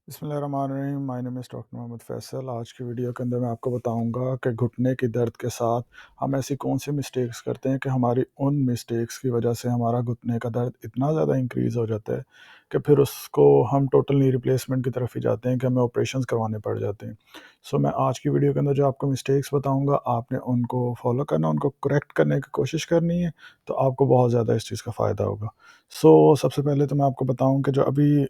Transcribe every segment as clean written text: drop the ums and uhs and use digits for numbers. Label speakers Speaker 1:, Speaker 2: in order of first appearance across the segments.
Speaker 1: बिस्मिल्लाहिर्रहमानिर्रहीम। My name is doctor Mohammad Faisal. आज की वीडियो के अंदर मैं आपको बताऊंगा कि घुटने की दर्द के साथ हम ऐसी कौन सी मिस्टेक्स करते हैं कि हमारी उन मिस्टेक्स की वजह से हमारा घुटने का दर्द इतना ज़्यादा इंक्रीज़ हो जाता है कि फिर उसको हम टोटल नी रिप्लेसमेंट की तरफ ही जाते हैं कि हमें ऑपरेशंस करवाने पड़ जाते हैं। सो मैं आज की वीडियो के अंदर जो आपको मिस्टेक्स बताऊँगा, आपने उनको फॉलो करना, उनको करेक्ट करने की कोशिश करनी है, तो आपको बहुत ज़्यादा इस चीज़ का फ़ायदा होगा। सबसे पहले तो मैं आपको बताऊँ कि जो अभी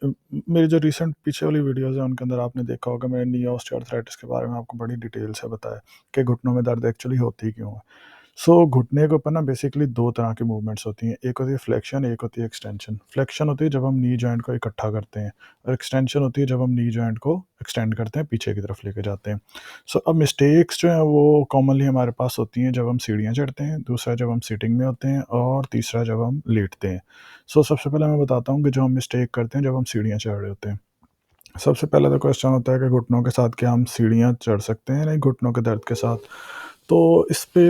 Speaker 1: मेरी जो रिसेंट पीछे वाली वीडियोज़ हैं, उनके अंदर आपने देखा होगा मैंने नी ऑस्टियोआर्थराइटिस के बारे में आपको बड़ी डिटेल से बताया कि घुटनों में दर्द एक्चुअली होती क्यों है। घुटने के ऊपर ना बेसिकली 2 तरह की मूवमेंट्स होती हैं। एक होती है फ्लेक्शन, एक होती है एक्सटेंशन। फ्लेक्शन होती है जब हम नी जॉइंट को इकट्ठा करते हैं, और एक्सटेंशन होती है जब हम नी जॉइंट को एक्सटेंड करते हैं, पीछे की तरफ लेके जाते हैं। अब मिस्टेक्स जो हैं वो कॉमनली हमारे पास होती हैं जब हम सीढ़ियाँ चढ़ते हैं, दूसरा जब हम सिटिंग में होते हैं, और तीसरा जब हम लेटते हैं। सबसे पहले मैं बताता हूँ कि जो हम मिस्टेक करते हैं जब हम सीढ़ियाँ चढ़ रहे होते हैं। सबसे पहला तो क्वेश्चन होता है कि घुटनों के साथ क्या हम सीढ़ियाँ चढ़ सकते हैं या नहीं घुटनों के दर्द के साथ? तो इस पे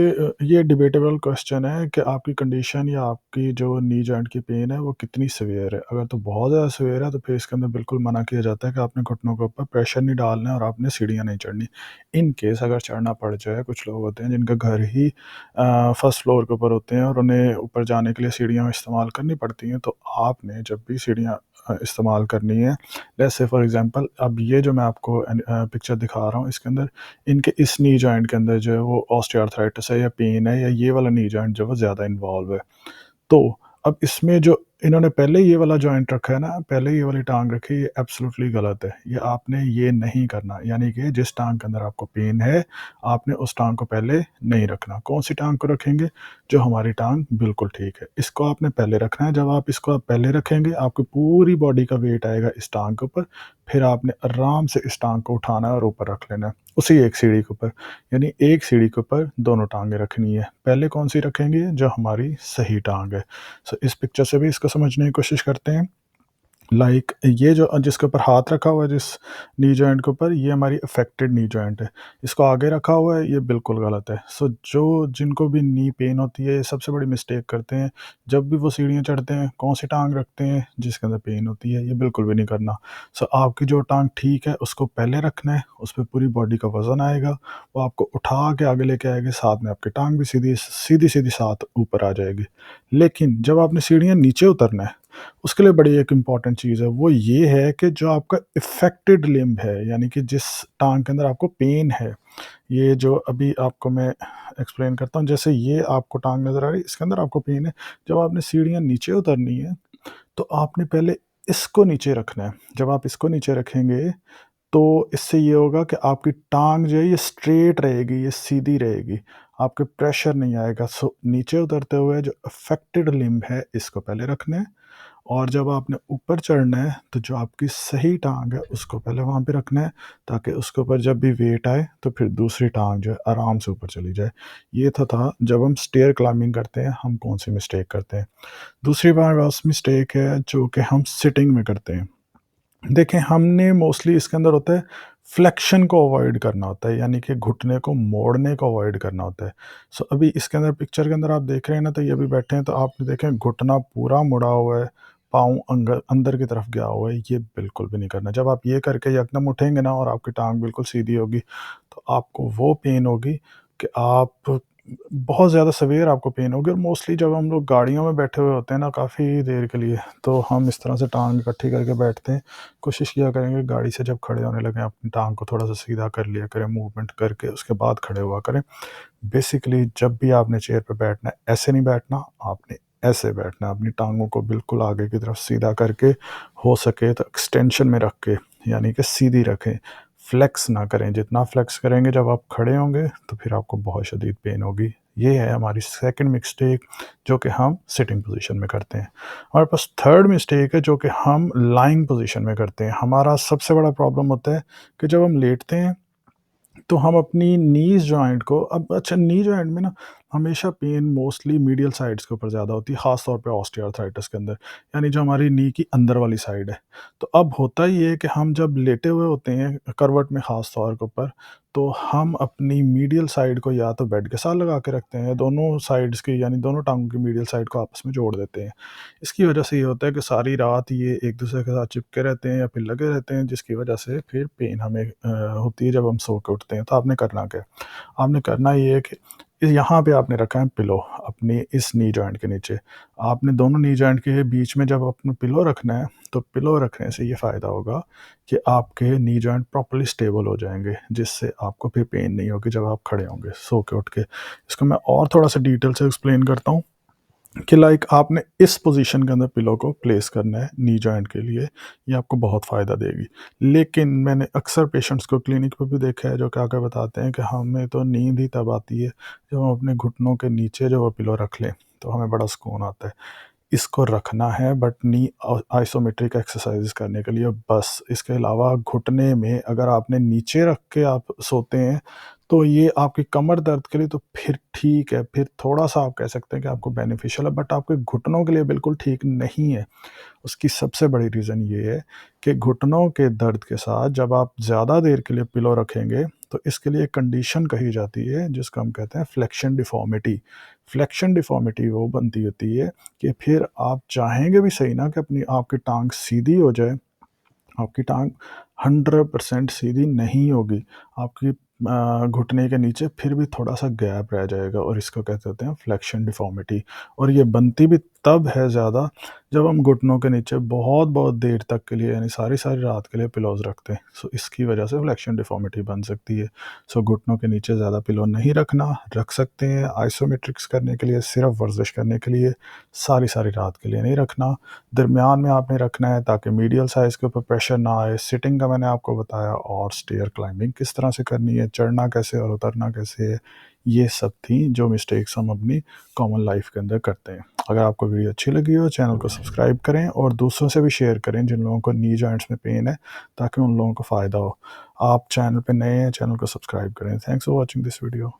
Speaker 1: ये डिबेटेबल क्वेश्चन है कि आपकी कंडीशन या आपकी जो नी जॉइंट की पेन है वो कितनी सीवियर है। अगर तो बहुत ज़्यादा सीवियर है तो फिर इसके अंदर बिल्कुल मना किया जाता है कि आपने घुटनों के ऊपर प्रेशर नहीं डालना है और आपने सीढ़ियाँ नहीं चढ़नी। इन केस अगर चढ़ना पड़ जाए, कुछ लोग होते हैं जिनका घर ही फर्स्ट फ्लोर के ऊपर होते हैं और उन्हें ऊपर जाने के लिए सीढ़ियाँ इस्तेमाल करनी पड़ती हैं, तो आपने जब भी सीढ़ियाँ इस्तेमाल करनी है, लेट्स से फॉर एग्ज़ाम्पल अब ये जो मैं आपको पिक्चर दिखा रहा हूँ, इसके अंदर इनके इस नी जॉइंट के अंदर जो है वो ऑस्टियोआर्थराइटिस है या पेन है, या ये वाला नी जॉइंट जो है वो ज़्यादा इन्वॉल्व है। तो अब इसमें जो इन्होंने पहले ये वाला जॉइंट रखा है ना, पहले ये वाली टाँग रखी है, ये एब्सोल्युटली गलत है। ये आपने ये नहीं करना, यानी कि जिस टाँग के अंदर आपको पेन है, आपने उस टाँग को पहले नहीं रखना। कौन-सी टाँग को रखेंगे? जो हमारी टाँग बिल्कुल ठीक है, इसको आपने पहले रखना है। जब आप इसको पहले रखेंगे, आपकी पूरी बॉडी का वेट आएगा इस टाँग के ऊपर, फिर आपने आराम से इस टाँग को उठाना है और ऊपर रख लेना है, उसी एक सीढ़ी के ऊपर। यानी एक सीढ़ी के ऊपर दोनों टाँगें रखनी है। पहले कौन-सी रखेंगे? जो हमारी सही टाँग है। इस पिक्चर से भी इसको समझने की कोशिश करते हैं। ये जो जिसके ऊपर हाथ रखा हुआ है, जिस नी जॉइंट के ऊपर, ये हमारी अफेक्टेड नी जॉइंट है। इसको आगे रखा हुआ है, ये बिल्कुल गलत है। जो जिनको भी नी पेन होती है, ये सबसे बड़ी मिस्टेक करते हैं। जब भी वो सीढ़ियाँ चढ़ते हैं, कौन-सी टाँग रखते हैं? जिसके अंदर पेन होती है, ये बिल्कुल भी नहीं करना। आपकी जो टाँग ठीक है, उसको पहले रखना है, उस पे पूरी बॉडी का वज़न आएगा, वो आपको उठा के आगे लेके आएगी, साथ में आपकी टाँग भी सीधी-सीधी साथ ऊपर आ जाएगी। लेकिन जब आपने सीढ़ियाँ नीचे उतरना है, उसके लिए बड़ी एक इम्पॉर्टेंट चीज़ है, वो ये है कि जो आपका इफ़ेक्टेड लिम्ब है, यानी कि जिस टाँग के अंदर आपको पेन है, ये जो अभी आपको मैं एक्सप्लेन करता हूँ, जैसे ये आपको टाँग नज़र आ रही है, इसके अंदर आपको पेन है। जब आपने सीढ़ियाँ नीचे उतरनी है, तो आपने पहले इसको नीचे रखना है। जब आप इसको नीचे रखेंगे, तो इससे ये होगा कि आपकी टाँग जो है ये स्ट्रेट रहेगी, ये सीधी रहेगी, आपके प्रेशर नहीं आएगा। नीचे उतरते हुए जो अफ़ेक्टेड लिम्ब है, इसको पहले रखना है, और जब आपने ऊपर चढ़ना है, तो जो आपकी सही टाँग है, उसको पहले वहाँ पे रखना है, ताकि उसके ऊपर जब भी वेट आए, तो फिर दूसरी टाँग जो है आराम से ऊपर चली जाए। ये तो था जब हम स्टेयर क्लाइंबिंग करते हैं, हम कौन-सी मिस्टेक करते हैं। दूसरी हमारे पास मिस्टेक है जो कि हम सिटिंग में करते हैं। देखें, हमने मोस्टली इसके अंदर होता है फ्लेक्शन को अवॉइड करना होता है, यानी कि घुटने को मोड़ने को अवॉइड करना होता है। अभी इसके अंदर पिक्चर के अंदर आप देख रहे हैं ना, तो ये अभी बैठे हैं, तो आपने देखें घुटना पूरा मुड़ा हुआ है, पाँव अंदर की तरफ गया हुआ है, ये बिल्कुल भी नहीं करना। जब आप ये करके यकदम उठेंगे ना और आपकी टाँग बिल्कुल सीधी होगी, तो आपको वो पेन होगी कि आप बहुत ज़्यादा सीवियर आपको पेन होगी। और मोस्टली जब हम लोग गाड़ियों में बैठे हुए होते हैं ना काफ़ी देर के लिए, तो हम इस तरह से टाँग इकट्ठी करके बैठते हैं। कोशिश किया करेंगे गाड़ी से जब खड़े होने लगें, अपनी टाँग को थोड़ा-सा सीधा कर लिया करें, मूवमेंट करके उसके बाद खड़े हुआ करें। बेसिकली जब भी आपने चेयर पे बैठना है, ऐसे नहीं बैठना, आपने ऐसे बैठना है, अपनी टाँगों को बिल्कुल आगे की तरफ सीधा करके, हो सके तो एक्सटेंशन में रख के, यानी कि सीधी रखें, फ्लेक्स ना करें। जितना फ्लेक्स करेंगे जब आप खड़े होंगे, तो फिर आपको बहुत शदीद पेन होगी। ये है हमारी सेकंड मिस्टेक, जो कि हम सिटिंग पोज़ीशन में करते हैं। हमारे पास थर्ड मिस्टेक है जो कि हम लाइंग पोज़ीशन में करते हैं। हमारा सबसे बड़ा प्रॉब्लम होता है कि जब हम लेटते हैं, तो हम अपनी नीज़ जॉइंट को, अब अच्छा नी जॉइंट में ना हमेशा पेन मोस्टली मीडियल साइड्स के ऊपर ज़्यादा होती है, ख़ास तौर पे ऑस्टियोआर्थराइटिस के अंदर, यानी जो हमारी नी की अंदर वाली साइड है। तो अब होता ये है कि हम जब लेटे हुए होते हैं करवट में ख़ास तौर के ऊपर, तो हम अपनी मीडियल साइड को या तो बेड के साथ लगा के रखते हैं, दोनों साइड्स की यानी दोनों टाँगों की मीडियल साइड को आपस में जोड़ देते हैं। इसकी वजह से ये होता है कि सारी रात ये एक-दूसरे के साथ चिपके रहते हैं या फिर लगे रहते हैं, जिसकी वजह से फिर पेन हमें होती है जब हम सो के उठते हैं। तो आपने करना क्या है? आपने करना ये है कि यहाँ पे आपने रखा है पिलो अपनी इस नी जॉइंट के नीचे। आपने दोनों नी जॉइंट के बीच में जब अपना पिलो रखना है, तो पिलो रखने से ये फ़ायदा होगा कि आपके नी जॉइंट प्रॉपर्ली स्टेबल हो जाएँगे, जिससे आपको फिर पेन नहीं होगी जब आप खड़े होंगे सो के उठ के। इसको मैं और थोड़ा-सा डिटेल से एक्सप्लेन करता हूँ। कि लाइक आपने इस पोजीशन के अंदर पिलो को प्लेस करना है नी जॉइंट के लिए, ये आपको बहुत फ़ायदा देगी। लेकिन मैंने अक्सर पेशेंट्स को क्लिनिक पे भी देखा है जो क्या क्या बताते हैं कि हमें तो नींद ही तब आती है जब हम अपने घुटनों के नीचे जो वो पिलो रख लें, तो हमें बड़ा सुकून आता है। इसको रखना है बट नी आइसोमेट्रिक एक्सरसाइज़ेस करने के लिए बस। इसके अलावा घुटने में अगर आपने नीचे रख के आप सोते हैं, तो ये आपकी कमर दर्द के लिए तो फिर ठीक है, फिर थोड़ा-सा आप कह सकते हैं कि आपको बेनिफिशियल है, बट आपके घुटनों के लिए बिल्कुल ठीक नहीं है। उसकी सबसे बड़ी रीज़न ये है कि घुटनों के दर्द के साथ जब आप ज़्यादा देर के लिए पिलो रखेंगे, तो इसके लिए एक कंडीशन कही जाती है जिसको हम कहते हैं फ्लेक्शन डिफ़ॉर्मिटी। फ्लेक्शन डिफ़ॉर्मिटी वो बनती होती है कि फिर आप चाहेंगे भी सही ना कि अपनी आपकी टाँग सीधी हो जाए, आपकी टाँग 100% सीधी नहीं होगी। आपकी घुटने के नीचे फिर भी थोड़ा-सा गैप रह जाएगा और इसको कहते होते हैं फ्लेक्शन डिफ़ॉर्मिटी। और ये बनती भी तब है ज़्यादा जब हम घुटनों के नीचे बहुत-बहुत देर तक के लिए यानी सारी-सारी रात के लिए पिलोज़ रखते हैं। सो इसकी वजह से फ्लेक्शन डिफ़ॉर्मिटी बन सकती है। सो घुटनों के नीचे ज़्यादा पिलो नहीं रखना, रख सकते हैं आइसोमेट्रिक्स करने के लिए, सिर्फ़ वर्ज़िश करने के लिए, सारी-सारी रात के लिए नहीं रखना। दरमियान में आपने रखना है ताकि मीडियल साइज़ के ऊपर प्रेशर ना आए। सिटिंग का मैंने आपको बताया और स्टेयर क्लाइंबिंग किस तरह से करनी है, चढ़ना कैसे और उतरना कैसे है। ये सब थी जो मिस्टेक्स हम अपनी कॉमन लाइफ़ के अंदर करते हैं। अगर आपको वीडियो अच्छी लगी हो, चैनल को सब्सक्राइब करें और दूसरों से भी शेयर करें जिन लोगों को नी जॉइंट्स में पेन है, ताकि उन लोगों को फ़ायदा हो। आप चैनल पे नए हैं, चैनल को सब्सक्राइब करें। Thanks for watching this video.